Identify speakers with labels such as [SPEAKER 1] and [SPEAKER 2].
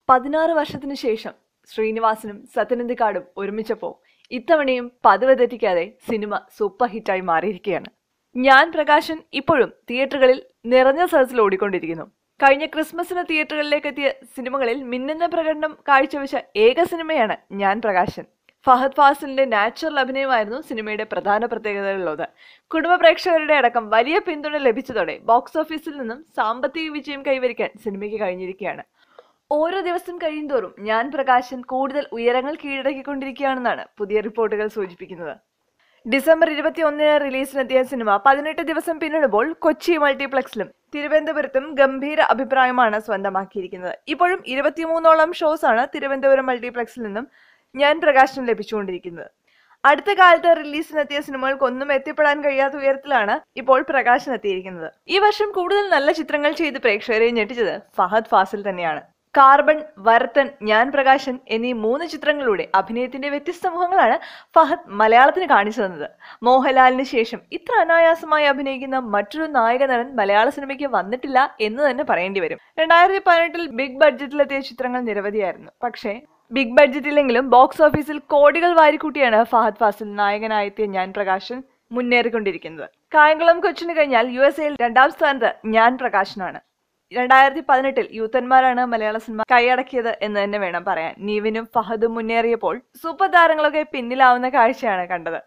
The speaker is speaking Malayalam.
[SPEAKER 1] 16 വർഷത്തിനു ശേഷം ശ്രീനിവാസനും സത്യനന്ദിക്കാടും ഒരുമിച്ചപ്പോൾ ഇത്തവണയും പതിവ് തെറ്റിക്കാതെ സിനിമ സൂപ്പർ ഹിറ്റായി മാറിയിരിക്കുകയാണ്. ഞാൻ പ്രകാശൻ ഇപ്പോഴും തിയേറ്ററുകളിൽ നിറഞ്ഞ സദസ്സിൽ ഓടിക്കൊണ്ടിരിക്കുന്നു. കഴിഞ്ഞ ക്രിസ്മസിന് തിയേറ്ററുകളിലേക്ക് എത്തിയ സിനിമകളിൽ മിന്നുന്ന പ്രകടനം കാഴ്ചവെച്ച ഏക സിനിമയാണ് ഞാൻ പ്രകാശൻ. ഫഹദ് ഫാസിലിന്റെ നാച്ചുറൽ അഭിനയമായിരുന്നു സിനിമയുടെ പ്രധാന പ്രത്യേകതകളുള്ളത്. കുടുംബ പ്രേക്ഷകരുടെ അടക്കം വലിയ പിന്തുണ ലഭിച്ചതോടെ ബോക്സ് ഓഫീസിൽ നിന്നും സാമ്പത്തിക വിജയം കൈവരിക്കാൻ സിനിമയ്ക്ക് കഴിഞ്ഞിരിക്കുകയാണ്. ഓരോ ദിവസം കഴിയുന്തോറും ഞാൻ പ്രകാശൻ കൂടുതൽ ഉയരങ്ങൾ കീഴടക്കിക്കൊണ്ടിരിക്കുകയാണെന്നാണ് പുതിയ റിപ്പോർട്ടുകൾ സൂചിപ്പിക്കുന്നത്. ഡിസംബർ 21 റിലീസിനെത്തിയ സിനിമ 18 ദിവസം പിന്നിടുമ്പോൾ കൊച്ചി മൾട്ടിപ്ലക്സിലും തിരുവനന്തപുരത്തും ഗംഭീര അഭിപ്രായമാണ് സ്വന്തമാക്കിയിരിക്കുന്നത്. ഇപ്പോഴും 23ഓളം ഷോസ് ആണ് തിരുവനന്തപുരം മൾട്ടിപ്ലക്സിൽ നിന്നും ഞാൻ പ്രകാശനം ലഭിച്ചുകൊണ്ടിരിക്കുന്നത്. അടുത്ത കാലത്ത് റിലീസിനെത്തിയ സിനിമകൾക്കൊന്നും എത്തിപ്പെടാൻ കഴിയാത്ത ഉയരത്തിലാണ് ഇപ്പോൾ പ്രകാശൻ എത്തിയിരിക്കുന്നത്. ഈ വർഷം കൂടുതൽ നല്ല ചിത്രങ്ങൾ ചെയ്ത് പ്രേക്ഷകരെ ഞെട്ടിച്ചത് ഫഹദ് ഫാസിൽ തന്നെയാണ്. കാർബൺ, വരത്തൻ, ഞാൻ പ്രകാശൻ എന്നീ 3 ചിത്രങ്ങളിലൂടെ അഭിനയത്തിന്റെ വ്യത്യസ്ത മുഖങ്ങളാണ് ഫഹദ് മലയാളത്തിന് കാണിച്ചു തന്നത്. മോഹൻലാലിന് ശേഷം ഇത്ര അനായാസമായി അഭിനയിക്കുന്ന മറ്റൊരു നായക നടൻ മലയാള സിനിമയ്ക്ക് വന്നിട്ടില്ല എന്ന് തന്നെ പറയേണ്ടി വരും. 2018 ബിഗ് ബഡ്ജറ്റിലെത്തിയ ചിത്രങ്ങൾ നിരവധിയായിരുന്നു. പക്ഷേ ബിഗ് ബഡ്ജറ്റിലെങ്കിലും ബോക്സ് ഓഫീസിൽ കോടികൾ വാരിക്കൂട്ടിയാണ് ഫഹദ് ഫാസിൽ നായകനായെത്തിയ ഞാൻ പ്രകാശൻ മുന്നേറിക്കൊണ്ടിരിക്കുന്നത്. കായംകുളം കൊച്ചിന് കഴിഞ്ഞാൽ USA രണ്ടാം സ്ഥാനത്ത് ഞാൻ പ്രകാശനാണ്. 2018 യൂത്തന്മാരാണ് മലയാള സിനിമ കൈയടക്കിയത് എന്ന് തന്നെ വേണം പറയാൻ. നീവിനും ഫഹദും മുന്നേറിയപ്പോൾ സൂപ്പർ താരങ്ങളൊക്കെ പിന്നിലാവുന്ന കാഴ്ചയാണ് കണ്ടത്.